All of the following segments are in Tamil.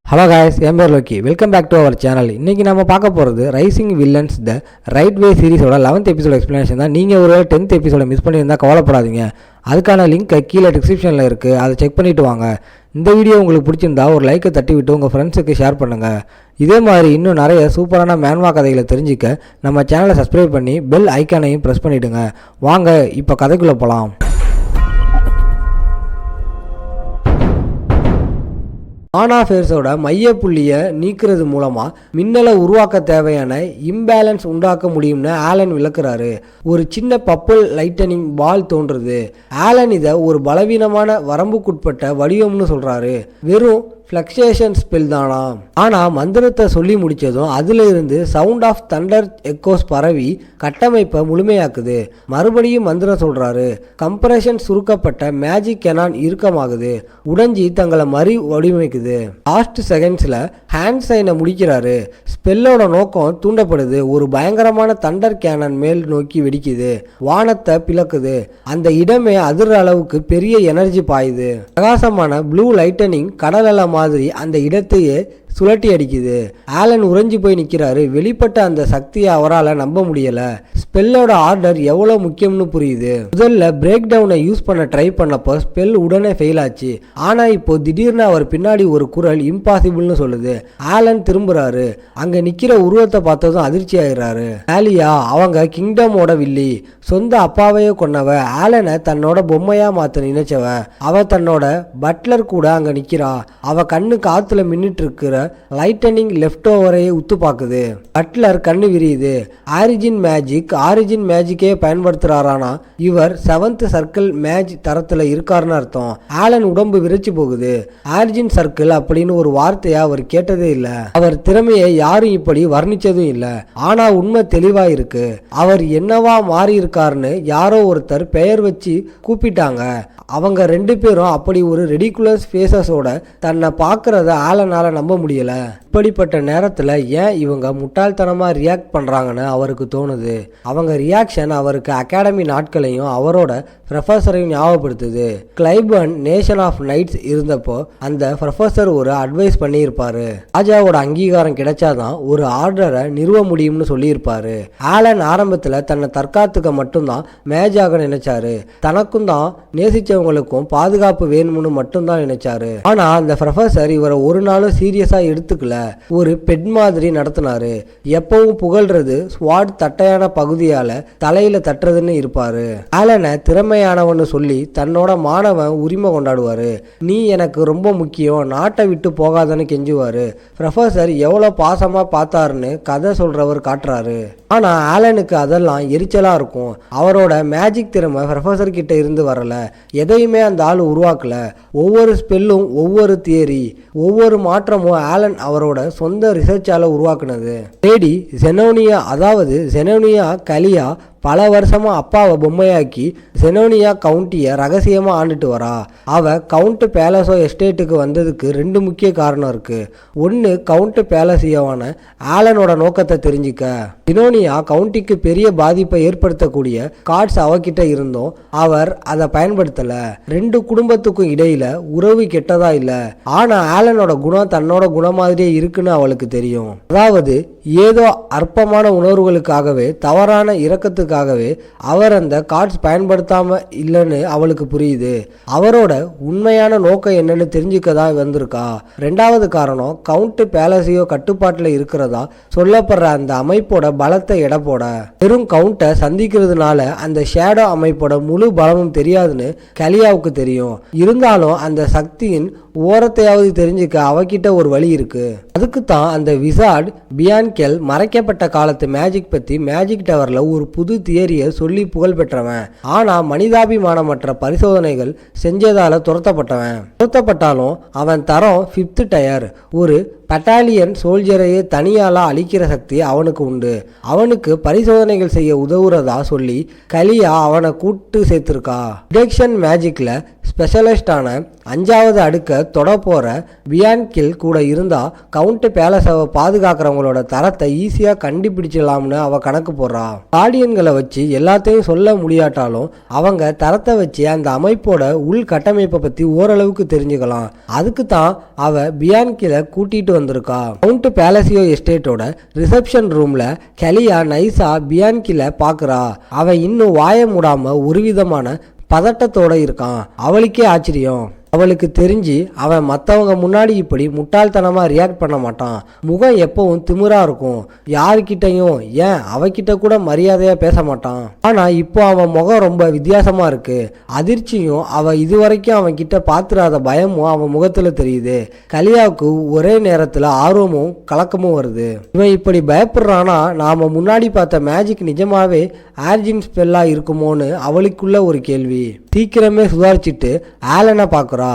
ஹலோ காய்ஸ், என் பேர் Lokki. Welcome back to our channel. இன்றைக்கி நம்ம பார்க்க போகிறது raising villains the right way சீரிஸோட 11th எபிசோட எக்ஸ்ப்ளனேஷன் தான். நீங்கள் ஒரு 10th எபிசோட மிஸ் பண்ணியிருந்தால் கவலைப்படாதீங்க. அதுக்கான லிங்க் கீழே டிஸ்கிரிப்ஷனில் இருக்குது, அதை செக் பண்ணிவிட்டு வாங்க. இந்த வீடியோ உங்களுக்கு பிடிச்சிருந்தா ஒரு லைக்கை தட்டி விட்டு உங்கள் ஃப்ரெண்ட்ஸுக்கு ஷேர் பண்ணுங்கள். இதே மாதிரி இன்னும் நிறைய சூப்பரான மேன்வா கதைகளை தெரிஞ்சிக்க நம்ம சேனலை சப்ஸ்கிரைப் பண்ணி பெல் ஐக்கானையும் ப்ரெஸ் பண்ணிவிடுங்க. வாங்க இப்போ கதைக்குள்ளே போகலாம். ஆனாஃபேர்ஸோட மையப்புள்ளியை நீக்கிறது மூலமாக மின்னலை உருவாக்க தேவையான இம்பேலன்ஸ் உண்டாக்க முடியும்னு ஆலன் விளக்குறாரு. ஒரு சின்ன பப்புள் லைட்டனிங் பால் தோன்றுது. ஆலன் இதை ஒரு பலவீனமான வரம்புக்குட்பட்ட வடிவம்னு சொல்கிறாரு. வெறும் ஃப்ளக்சுவேஷன் ஸ்பெல் தானா? ஆனால் மந்திரத்தை சொல்லி முடித்ததும் அதில் இருந்து சவுண்ட் ஆஃப் தண்டர் எக்கோஸ் பரவி கட்டமைப்பை முழுமையாக்குது. மறுபடியும் மந்திரம் சொல்கிறாரு. கம்ப்ரெஷன் சுருக்கப்பட்ட மேஜிக் கெனான் இறுக்கமாகுது, உடைஞ்சி தங்களை மறு வடிவமைக்குது. லாஸ்ட் செகண்ட்ஸில் ஹேண்ட் சைனை முடிக்கிறாரு. ஸ்பெல்லோட நோக்கம் தூண்டப்படுது. ஒரு பயங்கரமான தண்டர் கேனன் மேல் நோக்கி வெடிக்குது, வானத்தை பிளக்குது. அந்த இடமே அதிர்ற அளவுக்கு பெரிய எனர்ஜி பாயுது. பிரகாசமான ப்ளூ லைட்டனிங் கடல் மாதிரி அந்த இடத்தையே சுழட்டி அடிக்குது. ஆலன் உறைஞ்சி போய் நிற்கிறாரு. வெளிப்பட்ட அந்த சக்தியை அவரால் நம்ப முடியல. ஸ்பெல்லோட ஆர்டர் எவ்வளோ முக்கியம்னு புரியுது. முதல்ல பிரேக் டவுனை யூஸ் பண்ண ட்ரை பண்ணப்போ ஸ்பெல் உடனே ஃபெயில் ஆச்சு. ஆனால் இப்போ திடீர்னு அவர் பின்னாடி ஒரு குரல் இம்பாசிபிள்னு சொல்லுது. ஆலன் திரும்புறாரு. அங்கே நிற்கிற உருவத்தை பார்த்ததும் அதிர்ச்சி ஆயிடுறாரு. ஆலியா, அவங்க கிங்டமோட வில்லி, சொந்த அப்பாவையே கொன்னவ, ஆலனை தன்னோட பொம்மையா மாற்ற நினைச்சவ. அவ தன்னோட பட்லர் கூட அங்கே நிற்கிறா. அவ கண்ணு காத்துல மின்னிட்டு இருக்கிற லைட்டனிங் லெஃப்ட் ஓவரையே உத்து பார்க்குது. பட்லர் கண்ணு விரியுது. ஆரிஜின் மேஜிக்கே பயன்படுத்துறாரானா இவர் 7th சர்க்கிள் மேஜ் தரத்துல இருக்காருன்னு அர்த்தம். ஆலன் உடம்பு விரைச்சு போகுது. ஆரிஜின் சர்க்கிள் அப்படின்னு ஒரு வார்த்தையை அவர் கேட்டதே இல்லை. அவர் திறமையை யாரும் இப்படி வர்ணிச்சதும் இல்லை. ஆனா உண்மை தெளிவா இருக்கு. அவர் என்னவா மாறி இருக்காருன்னு யாரோ ஒருத்தர் பெயர் வச்சு கூப்பிட்டாங்க. அவங்க 2 பேரும் அப்படி ஒரு ரெடிகுலஸ் ஃபேஸஸோட தன்னை பார்க்கறத ஆலனால நம்ப முடியல. இப்படிப்பட்ட நேரத்தில் ஏன் இவங்க முட்டாள்தனமாக ரியாக்ட் பண்ணுறாங்கன்னு அவருக்கு தோணுது. அவங்க ரியாக்ஷன் அவருக்கு அகாடமி நாட்களையும் அவரோட ப்ரொஃபஸரையும் ஞாபகப்படுத்துது. கிளைபர்ன் நேஷன் ஆஃப் நைட்ஸ் இருந்தப்போ அந்த ப்ரொஃபஸர் ஒரு அட்வைஸ் பண்ணியிருப்பாரு. ராஜாவோட அங்கீகாரம் கிடைச்சாதான் ஒரு ஆர்டரை நிறுவ முடியும்னு சொல்லியிருப்பாரு. ஆலன் ஆரம்பத்தில் தன்னை தற்காத்துக்க மட்டும்தான் மேஜாக நினைச்சாரு. தனக்கும் தான் நேசிச்சவங்களுக்கும் பாதுகாப்பு வேணும்னு மட்டும்தான் நினைச்சாரு. ஆனா அந்த ப்ரொஃபஸர் இவரை ஒரு நாளும் சீரியஸா எடுத்துக்கல. ஒரு பெட் மாதிரி நடத்தினாரு. எப்பவும் புகழ்றது ஸ்வாட் தட்டையான பகுதியால தலையில தட்டுறதுன்னு இருப்பாரு. ஆலனை திறமையானவன்னு சொல்லி தன்னோட மாணவன் உரிமை கொண்டாடுவாரு. நீ எனக்கு ரொம்ப முக்கியம், நாட்டை விட்டு போகாதன்னு கெஞ்சுவாரு. ப்ரொஃபஸர் எவ்வளவு பாசமா பார்த்தாருன்னு கதை சொல்றவர் காட்டுறாரு. ஆனா ஆலனுக்கு அதெல்லாம் எரிச்சலா இருக்கும். அவரோட மேஜிக் திறமை ப்ரொஃபஸர் கிட்ட இருந்து வரல. எதையுமே அந்த ஆள் உருவாக்கல. ஒவ்வொரு ஸ்பெல்லும், ஒவ்வொரு தியரி, ஒவ்வொரு மாற்றமும் ஆலன் அவரோட சொந்த ரிசர்ச்சால உருவாக்குனது. லேடி ஜெனோனியா, அதாவது ஜெனோனியா கலியா பல வருஷமா அப்பாவை பொம்மையாக்கி ஜெனோனியா கவுண்டியை ரகசியமா ஆண்டுட்டு வரா. அவ கவுண்ட் பேலஸோ எஸ்டேட்டுக்கு வந்ததுக்கு 2 முக்கிய காரணம் இருக்கு. ஒன்று, கவுண்ட் பேலஸியோவான ஆலனோட நோக்கத்தை தெரிஞ்சுக்க. ஜெனோனியா கவுண்டிக்கு பெரிய பாதிப்பை ஏற்படுத்தக்கூடிய கார்ட்ஸ் அவகிட்ட இருந்தும் அவர் அதை பயன்படுத்தல. 2 குடும்பத்துக்கும் இடையில உறவு கெட்டதா இல்ல. ஆனா ஆலனோட குணம் தன்னோட குணம் மாதிரியே இருக்குன்னு அவளுக்கு தெரியும். அதாவது ஏதோ அற்பமான உணர்வுகளுக்காகவே, தவறான இரக்கத்துக்காகவே அவர் அந்த கார்ட்ஸ் பயன்படுத்தாம இல்லைன்னு அவளுக்கு புரியுது. அவரோட உண்மையான நோக்கம் என்னன்னு தெரிஞ்சுக்கதான் வந்திருக்கா. 2வது காரணம், கவுண்ட் பேலஸியோ கட்டுப்பாட்டில் இருக்கிறதா சொல்லப்படுற அந்த அமைப்போட பலத்தை எடை போட. வெறும் கவுண்டை சந்திக்கிறதுனால அந்த ஷேடோ அமைப்போட முழு பலமும் தெரியாதுன்னு கலியாவுக்கு தெரியும். இருந்தாலும் அந்த சக்தியின் ஓரத்தையாவது தெரிஞ்சுக்க அவகிட்ட ஒரு வழி இருக்கு. அதுக்கு தான் அந்த விசார்ட் பியான்கெல் மறைக்கப்பட்ட காலத்து மேஜிக் பத்தி மேஜிக் டவர்ல ஒரு புது தியரியை சொல்லி புகழ் பெற்றவன். ஆனா மனிதாபிமானமற்ற பரிசோதனைகள் செஞ்சதால துரத்தப்பட்டாலும் அவன் தரம் 5th டயர். ஒரு பட்டாலியன் சோல்ஜரையே தனியாலா அழிக்கிற சக்தி அவனுக்கு உண்டு. அவனுக்கு பரிசோதனைகள் செய்ய உதவுறதா சொல்லி கலியா அவனை கூட்டு சேர்த்திருக்கா. டிடெக்ஷன் மேஜிக்ல ஸ்பெஷலிஸ்டான 5வது அடுக்க தொட போகிற பியான்கில் கூட இருந்தால் கவுண்ட் பேலஸை பாதுகாக்கிறவங்களோட தரத்தை ஈஸியாக கண்டுபிடிச்சிடலாம்னு அவள் கணக்கு போடுறா. கார்டியன்களை வச்சு எல்லாத்தையும் சொல்ல முடியாட்டாலும் அவங்க தரத்தை வச்சு அந்த அமைப்போட உள்கட்டமைப்பை பற்றி ஓரளவுக்கு தெரிஞ்சுக்கலாம். அதுக்கு தான் அவள் பியான்கில கூட்டிகிட்டு வந்திருக்கா. கவுண்ட் பேலசியோ எஸ்டேட்டோட ரிசப்ஷன் ரூமில் கலியா நைஸா பியான்கில பார்க்குறா. அவன் இன்னும் வாய மூடாம ஒரு விதமான பதட்டத்தோட இருக்கான். அவளுக்கே ஆச்சரியம். அவளுக்கு தெரிஞ்சு அவன் மற்றவங்க முன்னாடி இப்படி முட்டாள்தனமாக ரியாக்ட் பண்ண மாட்டான். முகம் எப்பவும் திமிரா இருக்கும். யாருக்கிட்டையும் ஏன் அவகிட்ட கூட மரியாதையாக பேச மாட்டான். ஆனால் இப்போ அவன் முகம் ரொம்ப வித்தியாசமாக இருக்கு. அதிர்ச்சியும் அவள் இதுவரைக்கும் அவன் கிட்ட பார்த்துடாத பயமும் அவன் முகத்தில் தெரியுது. கலியாவுக்கு ஒரே நேரத்தில் ஆர்வமும் கலக்கமும் வருது. இவன் இப்படி பயப்படுறானா நாம முன்னாடி பார்த்த மேஜிக் நிஜமாவே ஆர்ஜின் ஸ்பெல்லா இருக்குமோன்னு அவளுக்குள்ள ஒரு கேள்வி. சீக்கிரமே சுதாரிச்சுட்டு ஆலனை பார்க்குறா.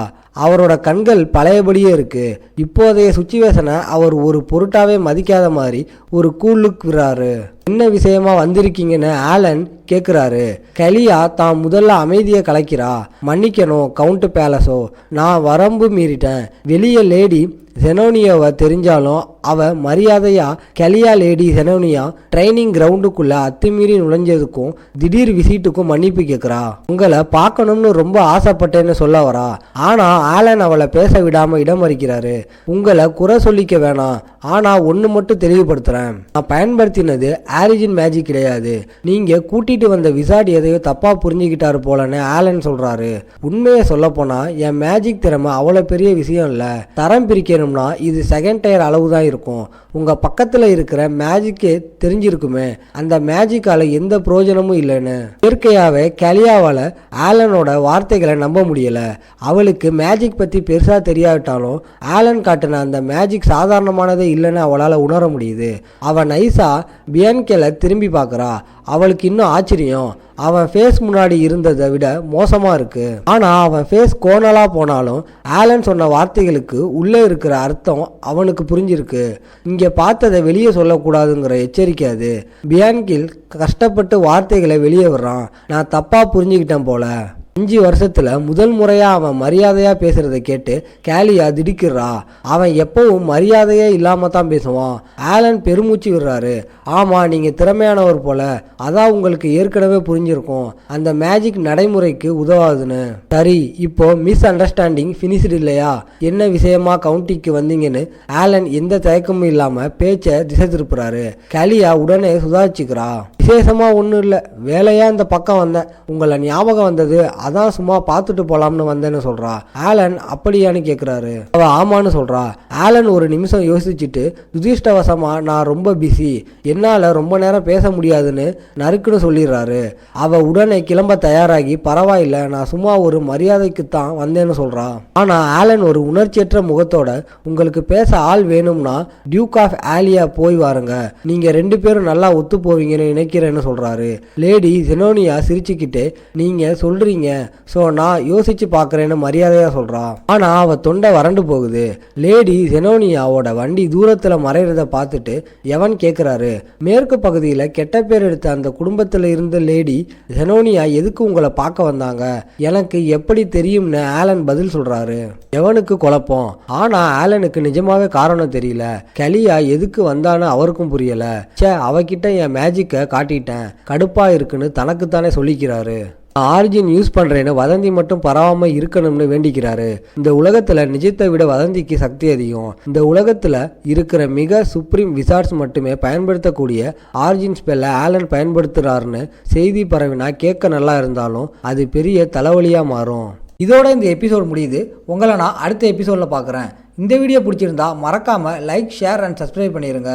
அவரோட கண்கள் பழையபடியே இருக்கு. இப்போதைய சுச்சுவேஷனை அவர் ஒரு பொருட்டாவே மதிக்காத மாதிரி ஒரு கூலுக்கு விடுறாரு. என்ன விஷயமா வந்திருக்கீங்கன்னு ஆலன் கேட்குறாரு. கலியா தான் முதல்ல அமைதியை கலைக்கிறா. மன்னிக்கணும் கவுண்ட் பேலஸோ, நான் வரம்பு மீறிட்டேன். வெளியே லேடி ஜெனோனியாவை தெரிஞ்சாலும் அவ மரியாதையா கலியா லேடி ஜெனோனியா ட்ரைனிங் கிரவுண்டுக்குள்ள அத்துமீறி நுழைஞ்சதுக்கும் திடீர் விசிட்டுக்கும் மன்னிப்பு கேட்குறா. உங்களை பார்க்கணும்னு ரொம்ப ஆசைப்பட்டேன்னு சொல்ல வரா. ஆனா ஆலன் அவளை பேச விடாம இடம் மறிக்கிறாரு. உங்களை குறை சொல்லிக்க வேணாம், ஆனா ஒன்று மட்டும் தெளிவுபடுத்துறேன். நான் பயன்படுத்தினது ஆரிஜின் மேஜிக் கிடையாது. நீங்க கூட்டிட்டு வந்த விசாட் எதையோ தப்பா புரிஞ்சுக்கிட்டாரு போலன்னு ஆலன் சொல்றாரு. உண்மையை சொல்ல போனா என் மேஜிக் திறமை அவ்வளோ பெரிய விஷயம் இல்லை. தரம் பிரிக்கணும்னா இது செகண்ட் டயர் அளவு தான் இருக்கும். உங்க பக்கத்துல இருக்கிற மேஜிக்கே தெரிஞ்சிருக்குமே, அந்த மேஜிக்கால எந்த பிரயோஜனமும் இல்லைன்னு. இயற்கையாவே கலியாவால ஆலனோட வார்த்தைகளை நம்ப முடியல. அவளுக்கு மேஜிக் பத்தி பெருசா தெரியாவிட்டாலும் ஆலன் காட்டின அந்த மேஜிக் சாதாரணமானதே இல்லைன்னு அவளால் உணர முடியுது. அவன் நைஸா பியான்கேல திரும்பி பார்க்குறா. அவளுக்கு இன்னும் ஆச்சரியம். அவன் ஃபேஸ் முன்னாடி இருந்ததை விட மோசமா இருக்கு. ஆனா அவன் ஃபேஸ் கோணலா போனாலும் ஆலன் சொன்ன வார்த்தைகளுக்கு உள்ளே இருக்கிற அர்த்தம் அவனுக்கு புரிஞ்சிருக்கு. இங்க பார்த்ததை வெளியே சொல்லக்கூடாதுங்கிற எச்சரிக்கை அது. பியான்கில் கஷ்டப்பட்டு வார்த்தைகளை வெளியே விடுறான். நான் தப்பா புரிஞ்சுக்கிட்டேன் போல. 5 வருஷத்துல முதல் முறையா அவன் மரியாதையா பேசுறதை கேட்டு கேலியா திடுக்கிறா. அவன் எப்பவும் மரியாதையே இல்லாம தான் பேசுவான். ஆலன் பெருமூச்சு விடுறாரு. ஆமா, நீங்க திறமையானவர் போல. அதான் உங்களுக்கு ஏற்கனவே புரிஞ்சிருக்கும் அந்த மேஜிக் நடைமுறைக்கு உதவாதுன்னு. சரி, இப்போ மிஸ் அண்டர்ஸ்டாண்டிங் ஃபினிஷ்டு இல்லையா? என்ன விஷயமா கவுண்டிக்கு வந்தீங்கன்னு ஆலன் எந்த தயக்கமும் இல்லாம பேச்சை திசை திருப்புறாரு. கேலியா உடனே சுதாரிச்சுக்கிறா. விசேஷமா ஒன்றும் இல்லை, வேலையா இந்த பக்கம் வந்தேன். உங்களை ஞாபகம் வந்தது, அதான் சும்மா பார்த்துட்டு போலாம்னு வந்தேன்னு சொல்றா. ஆலன் அப்படியான்னு கேட்குறாரு. அவ ஆமான்னு சொல்றா. ஆலன் ஒரு நிமிஷம் யோசிச்சுட்டு துதிஷ்டவசமா நான் ரொம்ப பிஸி, என்னால ரொம்ப நேரம் பேச முடியாதுன்னு நறுக்குன்னு சொல்லிடுறாரு. அவ உடனே கிளம்ப தயாராகி பரவாயில்ல, நான் சும்மா ஒரு மரியாதைக்கு தான் வந்தேன்னு சொல்றா. ஆனா ஆலன் ஒரு உணர்ச்சியற்ற முகத்தோட உங்களுக்கு பேச ஆள் வேணும்னா டியூக் ஆஃப் ஆலியா போய் வாருங்க, நீங்க 2 பேரும் நல்லா ஒத்து போவீங்கன்னு நினைக்கிறேன்னு சொல்றாரு. லேடி ஜெனோனியா சிரிச்சுக்கிட்டு நீங்க சொல்றீங்க, சோ நான் யோசிச்சு பாக்குறேன்னு மரியாதையா சொல்றா. ஆனா அவ தொண்டை வறண்டு போகுது. லேடி ஜெனோனியாவோட வண்டி தூரத்துல மறைறத பார்த்துட்டு எவன் கேக்குறாரு. மேற்கு பகுதியில கெட்ட பேர் எடுத்த அந்த குடும்பத்துல இருந்த லேடி ஜெனோனியா எதுக்கு உங்களை பார்க்க வந்தாங்க, எனக்கு எப்படி தெரியும்னு ஆலன் பதில் சொல்றாரு. எவனுக்கு குழப்பம். ஆனா ஆலனுக்கு நிஜமாவே காரணம் தெரியல. கலியா எதுக்கு வந்தான்னு அவருக்கும் புரியல. அவகிட்ட என் மேஜிக்கை காட்டிட்டேன், கடுப்பா இருக்குன்னு தனக்குத்தானே சொல்லிக்கிறாரு. ஆரிஜின் யூஸ் பண்றேன்னு வதந்தி மட்டும் பரவாம இருக்கணும்னு வேண்டிக்கிறாரு. இந்த உலகத்துல நிஜத்தை விட வதந்திக்கு சக்தி அதிகம். இந்த உலகத்துல இருக்கிற மிக சுப்ரீம் விசார்ட்ஸ் மட்டுமே பயன்படுத்தக்கூடிய ஆரிஜின் ஸ்பெல்ல ஆலன் பயன்படுத்துறாருன்னு செய்தி பரவினா கேட்க நல்லா இருந்தாலும் அது பெரிய தலைவலியா மாறும். இதோட இந்த எபிசோட் முடியுது. உங்களை நான் அடுத்த எபிசோட்ல பார்க்குறேன். இந்த வீடியோ பிடிச்சிருந்தா மறக்காம லைக், ஷேர் அண்ட் சப்ஸ்கிரைப் பண்ணிடுங்க.